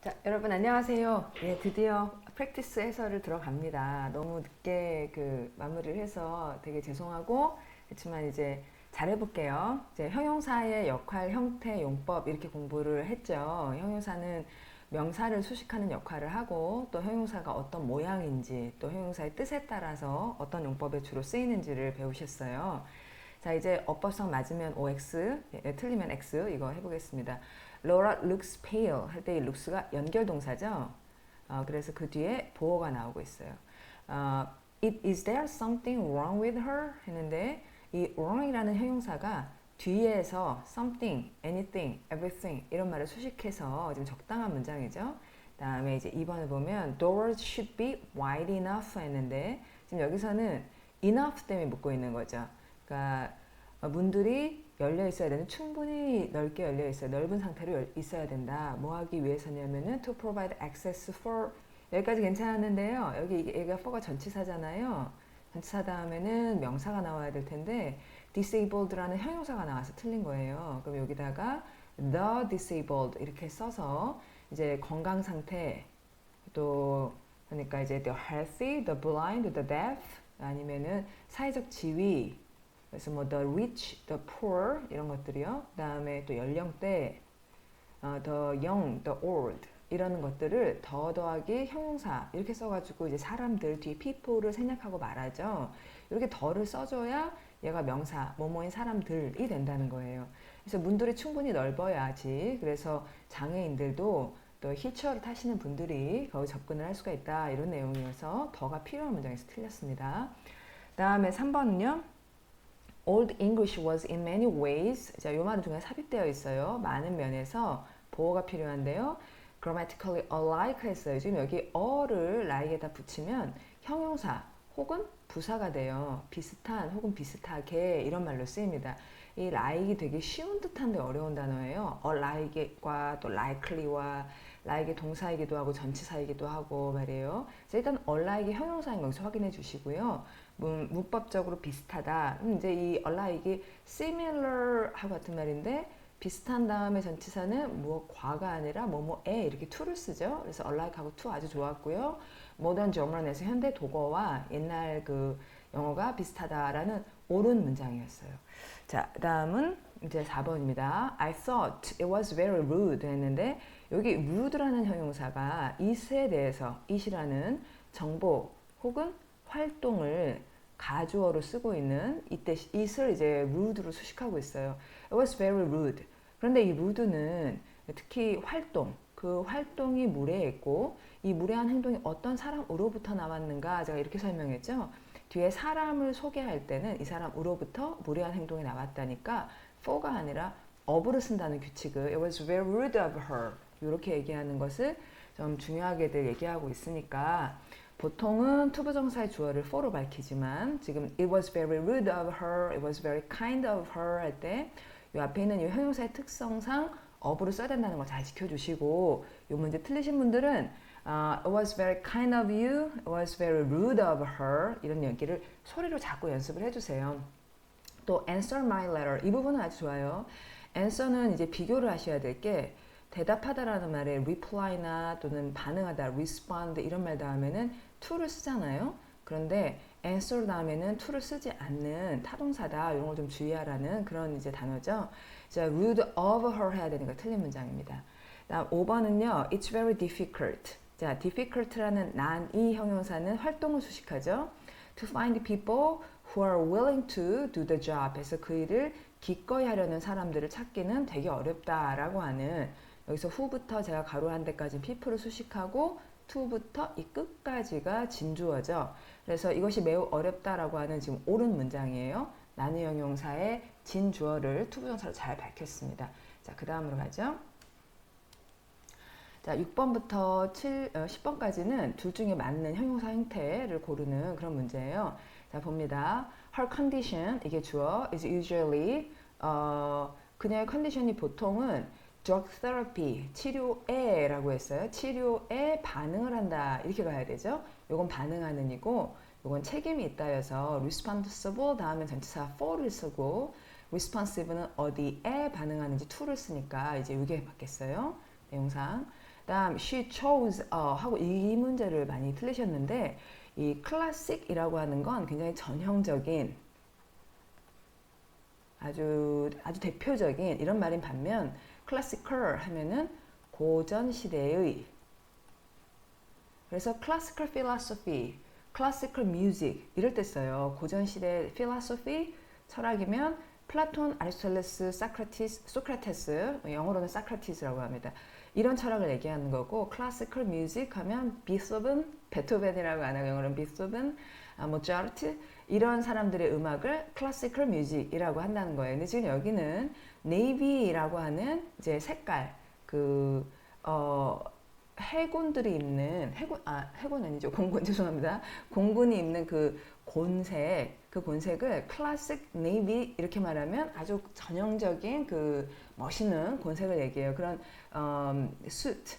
자, 여러분 안녕하세요. 예, 드디어 프랙티스 해설을 들어갑니다. 너무 늦게 마무리를 해서 되게 죄송하고 그렇지만 이제 잘해볼게요. 이제 형용사의 역할, 형태, 용법 이렇게 공부를 했죠. 형용사는 명사를 수식하는 역할을 하고 또 형용사가 어떤 모양인지 또 형용사의 뜻에 따라서 어떤 용법에 주로 쓰이는지를 배우셨어요. 자, 이제 어법성 맞으면 OX, 틀리면 X 이거 해보겠습니다. Laura looks pale 할 때 이 looks가 연결동사죠. 그래서 그 뒤에 보어가 나오고 있어요. Is there something wrong with her? 했는데 이 wrong이라는 형용사가 뒤에서 something, anything, everything 이런 말을 수식해서 지금 적당한 문장이죠. 다음에 이제 2번을 보면 doors should be wide enough 했는데 지금 여기서는 enough 때문에 묻고 있는 거죠. 그러니까 문들이 열려 있어야 되는 충분히 넓게 열려 있어요. 넓은 상태로 있어야 된다. 뭐 하기 위해서냐면은 to provide access for 여기까지 괜찮았는데요. 여기 얘가 for가 전치사잖아요. 전치사 다음에는 명사가 나와야 될 텐데 disabled라는 형용사가 나와서 틀린 거예요. 그럼 여기다가 the disabled 이렇게 써서 이제 건강 상태 또 그러니까 이제 the healthy, the blind, the deaf 아니면은 사회적 지위 그래서 뭐 the rich, the poor 이런 것들이요. 그다음에 또 연령대, the young, the old 이런 것들을 더하기 형용사 이렇게 써가지고 이제 사람들 뒤에 people를 생략하고 말하죠. 이렇게 더를 써줘야 얘가 명사, 뭐뭐인 사람들이 된다는 거예요. 그래서 문들이 충분히 넓어야지. 그래서 장애인들도 또 휠체어를 타시는 분들이 거기 접근을 할 수가 있다. 이런 내용이어서 더가 필요한 문장에서 틀렸습니다. 다음에 3번은요. Old English was in many ways. 자, 요 말은 중간에 삽입되어 있어요. 많은 면에서 보호가 필요한데요. Grammatically alike 했어요. 지금 여기 어를 like에다 붙이면 형용사 혹은 부사가 돼요. 비슷한 혹은 비슷하게 이런 말로 쓰입니다. 이 like이 되게 쉬운 듯한데 어려운 단어예요. like과 또 likely와 like의 동사이기도 하고 전치사이기도 하고 말이에요. 자, 일단 like의 형용사인 것을 확인해 주시고요. 문법적으로 비슷하다. 이제 이 alike이 similar 하고 같은 말인데 비슷한 다음에 전치사는 뭐 과가 아니라 뭐뭐에 이렇게 to를 쓰죠. 그래서 alike하고 to 아주 좋았고요. 모던 저먼에서 현대 독어와 옛날 영어가 비슷하다라는 옳은 문장이었어요. 자, 다음은 이제 4번입니다. I thought it was very rude 했는데 여기 rude라는 형용사가 it에 대해서 it이라는 정보 혹은 활동을 가주어로 쓰고 있는 이때 it을 이제 rude로 수식하고 있어요. It was very rude. 그런데 이 rude는 특히 활동, 그 활동이 무례했고 이 무례한 행동이 어떤 사람으로부터 나왔는가 제가 이렇게 설명했죠. 뒤에 사람을 소개할 때는 이 사람으로부터 무례한 행동이 나왔다니까 for가 아니라 of를 쓴다는 규칙을 It was very rude of her 이렇게 얘기하는 것을 좀 중요하게들 얘기하고 있으니까 보통은 투부정사의 주어를 for로 밝히지만 지금 it was very rude of her, it was very kind of her 할 때 이 앞에 있는 이 형용사의 특성상 of를 써야 된다는 거 잘 지켜주시고 이 문제 틀리신 분들은 it was very kind of you, it was very rude of her 이런 얘기를 소리로 자꾸 연습을 해주세요. 또 answer my letter 이 부분은 아주 좋아요. answer는 이제 비교를 하셔야 될 게 대답하다라는 말에 reply나 또는 반응하다, respond 이런 말 다음에는 to를 쓰잖아요. 그런데 answer 다음에는 to를 쓰지 않는 타동사다. 이런 걸 좀 주의하라는 그런 이제 단어죠. 자, rude of her 해야 되니까 틀린 문장입니다. 다음 5번은요. It's very difficult. 자, difficult라는 난이 형용사는 활동을 수식하죠. To find people who are willing to do the job. 해서 그 일을 기꺼이 하려는 사람들을 찾기는 되게 어렵다라고 하는 여기서 who부터 제가 가로 한 데까지 people을 수식하고 to부터 이 끝까지가 진주어죠. 그래서 이것이 매우 어렵다라고 하는 지금 옳은 문장이에요. 나는 형용사의 진주어를 투부정사로 잘 밝혔습니다. 자, 그 다음으로 가죠. 자, 6번부터 10번까지는 둘 중에 맞는 형용사 형태를 고르는 그런 문제예요. 자, 봅니다. Her condition, 이게 주어, is usually, 그녀의 컨디션이 보통은 drug therapy, 치료에 라고 했어요. 치료에 반응을 한다. 이렇게 가야 되죠. 요건 반응하는 이고, 요건 책임이 있다여서 responsible 다음에 전치사 for를 쓰고, responsive는 어디에 반응하는지 to를 쓰니까 이제 이게 맞겠어요. 내용상. 다음 she chose 하고 이 문제를 많이 틀리셨는데 이 클래식이라고 하는 건 굉장히 전형적인 아주 대표적인 이런 말인 반면 classical 하면은 고전 시대의 그래서 classical philosophy, classical music 이럴 때 써요. 고전 시대 philosophy 철학이면 플라톤, 아리스토텔레스, 소크라테스 영어로는 사크라티스라고 합니다. 이런 철학을 얘기하는 거고 classical music 하면 비토벤, 베토벤이라고 하는 영어로는 비토벤, 모차르트 이런 사람들의 음악을 classical music이라고 한다는 거예요. 근데 지금 여기는 navy라고 하는 이제 색깔 해군들이 입는 해군 아니죠 공군 죄송합니다 공군이 입는 그 곤색을 클래식 네이비 이렇게 말하면 아주 전형적인 그 멋있는 곤색을 얘기해요. 그런 suit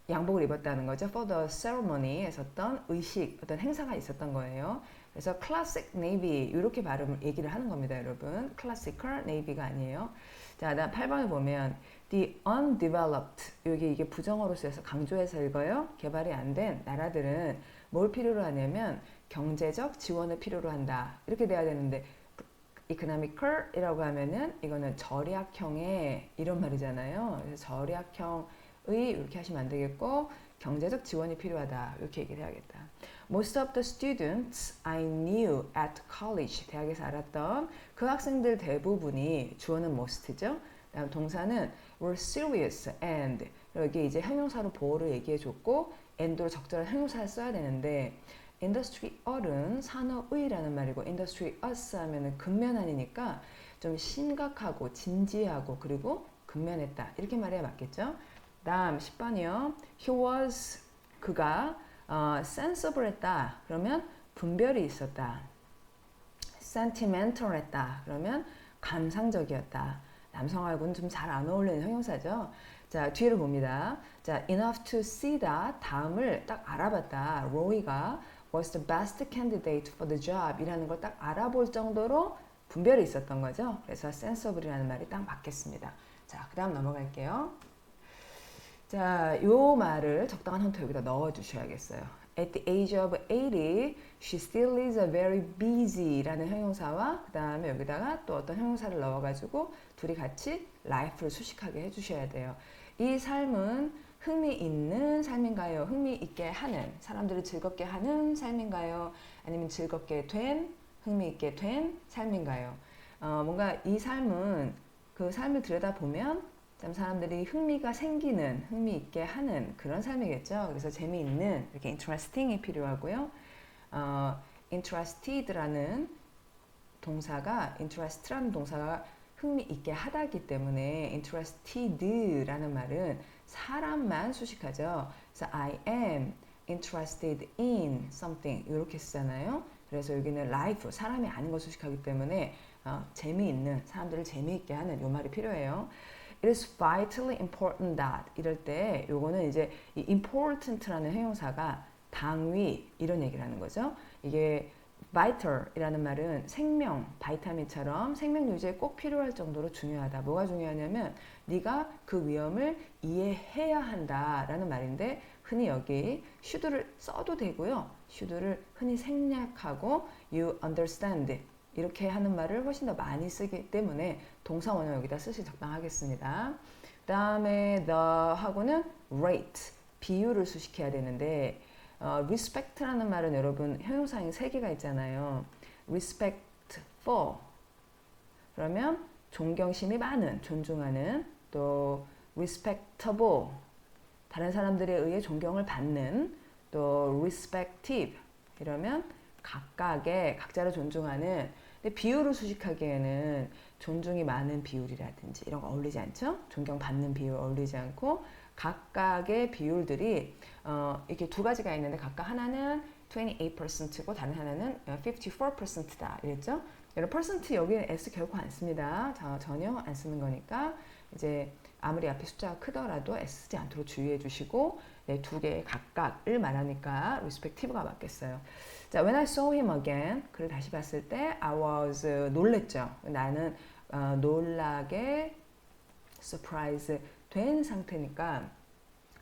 양복을 입었다는 거죠. For the ceremony에 있었던 의식 어떤 행사가 있었던 거예요. 그래서 classic navy 이렇게 발음을 얘기를 하는 겁니다, 여러분. classical navy가 아니에요. 자, 다음 8번을 보면 the undeveloped 이게 부정어로 쓰여서 강조해서 읽어요. 개발이 안 된 나라들은 뭘 필요로 하냐면 경제적 지원을 필요로 한다. 이렇게 돼야 되는데 economical이라고 하면은 이거는 절약형의 이런 말이잖아요. 그래서 절약형의 이렇게 하시면 안 되겠고 경제적 지원이 필요하다. 이렇게 얘기를 해야겠다. Most of the students I knew at college 대학에서 알았던 그 학생들 대부분이 주어는 most죠. 다음 동사는 were serious and 여기 이제 형용사로 보호를 얘기해 줬고 and로 적절한 형용사를 써야 되는데 industrial은 산업의라는 말이고 industrious 하면은 근면한이니까 좀 심각하고 진지하고 그리고 근면했다 이렇게 말해야 맞겠죠. 다음 10번이요. He was 그가 sensible 했다. 그러면 분별이 있었다. sentimental 했다. 그러면 감상적이었다. 남성하고는 좀 잘 안 어울리는 형용사죠. 자, 뒤를 봅니다. 자, enough to see that 다음을 딱 알아봤다. 로이가 was the best candidate for the job 이라는 걸 딱 알아볼 정도로 분별이 있었던 거죠. 그래서 sensible이라는 말이 딱 맞겠습니다. 자, 그 다음 넘어갈게요. 자, 요 말을 적당한 형태 여기다 넣어 주셔야겠어요. At the age of 80, she still is a very busy 라는 형용사와 그 다음에 여기다가 또 어떤 형용사를 넣어가지고 둘이 같이 life를 수식하게 해주셔야 돼요. 이 삶은 흥미있는 삶인가요? 흥미있게 하는, 사람들을 즐겁게 하는 삶인가요? 아니면 즐겁게 된, 흥미있게 된 삶인가요? 뭔가 이 삶은 그 삶을 들여다보면 참 사람들이 흥미가 생기는, 흥미있게 하는 그런 삶이겠죠. 그래서 재미있는, 이렇게 interesting이 필요하고요. interested라는 동사가, interest라는 동사가 흥미있게 하다기 때문에 interested라는 말은 사람만 수식하죠. 그래서 I am interested in something 이렇게 쓰잖아요. 그래서 여기는 life, 사람이 아닌 걸 수식하기 때문에 재미있는, 사람들을 재미있게 하는 이 말이 필요해요. It is vitally important that 이럴 때 요거는 이제 이 important라는 형용사가 당위 이런 얘기를 하는 거죠. 이게 vital이라는 말은 생명, 바이타민처럼 생명 유지에 꼭 필요할 정도로 중요하다. 뭐가 중요하냐면 네가 그 위험을 이해해야 한다라는 말인데 흔히 여기 should를 써도 되고요. should를 흔히 생략하고 you understand 이렇게 하는 말을 훨씬 더 많이 쓰기 때문에 동사 원형 여기다 쓰시 적당하겠습니다. 그 다음에 the 하고는 rate, 비율을 수식해야 되는데 respect라는 말은 여러분 형용사인 3개가 있잖아요. respect for 그러면 존경심이 많은, 존중하는 또 respectable 다른 사람들에 의해 존경을 받는 또 respective 이러면 각각의 각자를 존중하는 근데 비율을 수식하기에는 존중이 많은 비율이라든지 이런 거 어울리지 않죠? 존경받는 비율 어울리지 않고 각각의 비율들이 이렇게 두 가지가 있는데 각각 하나는 28%고 다른 하나는 54%다 이랬죠? 여러분 퍼센트 여기는 S 결코 안 씁니다. 전혀 안 쓰는 거니까 이제 아무리 앞에 숫자가 크더라도 S 쓰지 않도록 주의해 주시고 네, 두 개 각각을 말하니까 respective가 맞겠어요. 자, when I saw him again 그를 다시 봤을 때 I was 놀랬죠. 나는 놀라게 surprise 된 상태니까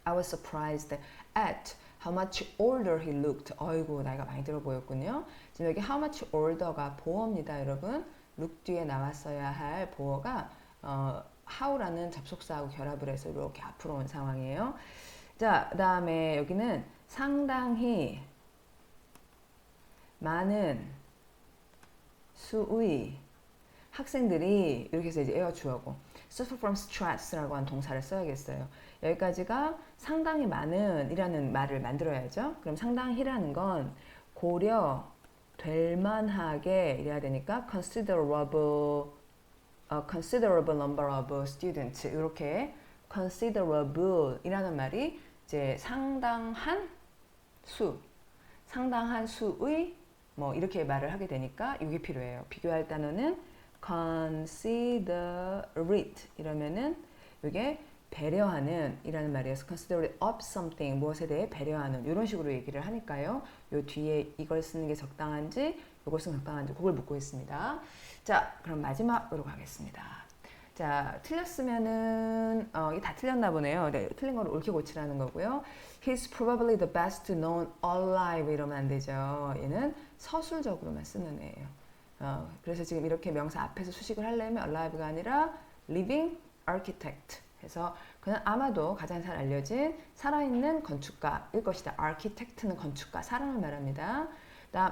I was surprised at how much older he looked. 어이구, 나이가 많이 들어 보였군요. 지금 여기 how much older가 보어입니다, 여러분. look 뒤에 나왔어야 할 보어가 how라는 접속사하고 결합을 해서 이렇게 앞으로 온 상황이에요. 자, 그 다음에 여기는 상당히 많은 수의 학생들이 이렇게 해서 이제 에어 주어고 suffer from stress라고 한 동사를 써야겠어요. 여기까지가 상당히 많은 이라는 말을 만들어야죠. 그럼 상당히라는 건 고려될 만하게 이래야 되니까 considerable number of students 이렇게 considerable 이라는 말이 이제 상당한 수의 뭐 이렇게 말을 하게 되니까 이게 필요해요. 비교할 단어는 considerate 이러면은 이게 배려하는 이라는 말이어서 considerate of something 무엇에 대해 배려하는 이런 식으로 얘기를 하니까요. 요 뒤에 이걸 쓰는 게 적당한지 이걸 쓰는 게 적당한지 그걸 묻고 있습니다. 자, 그럼 마지막으로 가겠습니다. 자, 틀렸으면은 이게 다 틀렸나 보네요. 네, 틀린 걸 옳게 고치라는 거고요. He's probably the best known alive 이러면 안 되죠. 얘는 서술적으로만 쓰는 애예요. 그래서 지금 이렇게 명사 앞에서 수식을 하려면 alive가 아니라 living architect 해서 그는 아마도 가장 잘 알려진 살아있는 건축가일 것이다. architect는 건축가, 사람을 말합니다. 다음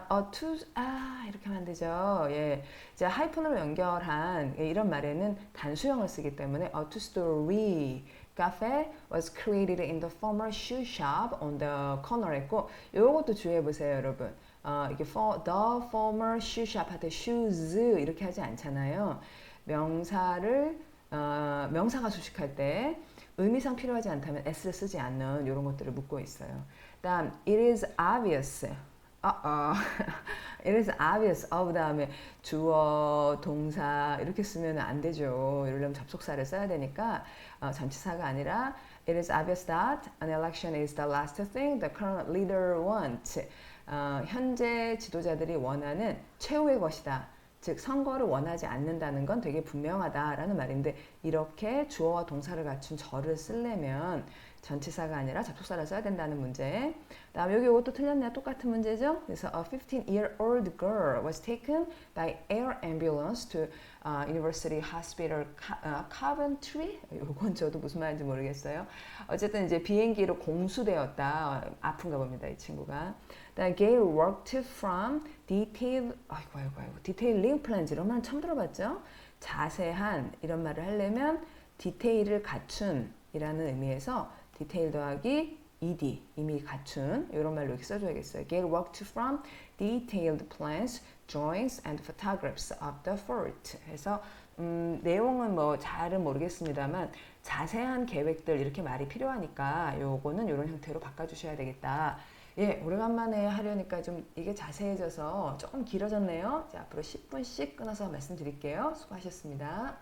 이렇게 하면 안 되죠. 예, 이제 하이픈으로 연결한 이런 말에는 단수형을 쓰기 때문에 a two-story cafe was created in the former shoe shop on the corner 했고 요것도 주의해 보세요, 여러분. 이게 the former shoe shop 할 때 shoes 이렇게 하지 않잖아요. 명사가 수식할 때 의미상 필요하지 않다면 s를 쓰지 않는 이런 것들을 묻고 있어요. 다음 it is obvious. It is obvious of 다음에 주어, 동사 이렇게 쓰면 안 되죠. 이러려면 접속사를 써야 되니까 전치사가 아니라 It is obvious that an election is the last thing the current leader wants. 현재 지도자들이 원하는 최후의 것이다. 즉 선거를 원하지 않는다는 건 되게 분명하다라는 말인데 이렇게 주어와 동사를 갖춘 저를 쓰려면 전치사가 아니라 접속사를 써야 된다는 문제. 다음 여기 이것도 틀렸네요. 똑같은 문제죠. 그래서 a 15-year-old girl was taken by air ambulance to University Hospital Coventry. 이건 저도 무슨 말인지 모르겠어요. 어쨌든 이제 비행기로 공수되었다. 아픈가 봅니다, 이 친구가. Gail worked from detailing plans 이런 말 처음 들어봤죠? 자세한 이런 말을 하려면 디테일을 갖춘 이라는 의미에서 디테일 더하기 ed 이미 갖춘 이런 말로 이렇게 써줘야겠어요. Gail worked from detailed plans, drawings and photographs of the fort. 해서 내용은 뭐 잘은 모르겠습니다만 자세한 계획들 이렇게 말이 필요하니까 요거는 이런 형태로 바꿔주셔야 되겠다. 예, 오래간만에 하려니까 좀 이게 자세해져서 조금 길어졌네요. 자, 앞으로 10분씩 끊어서 말씀드릴게요. 수고하셨습니다.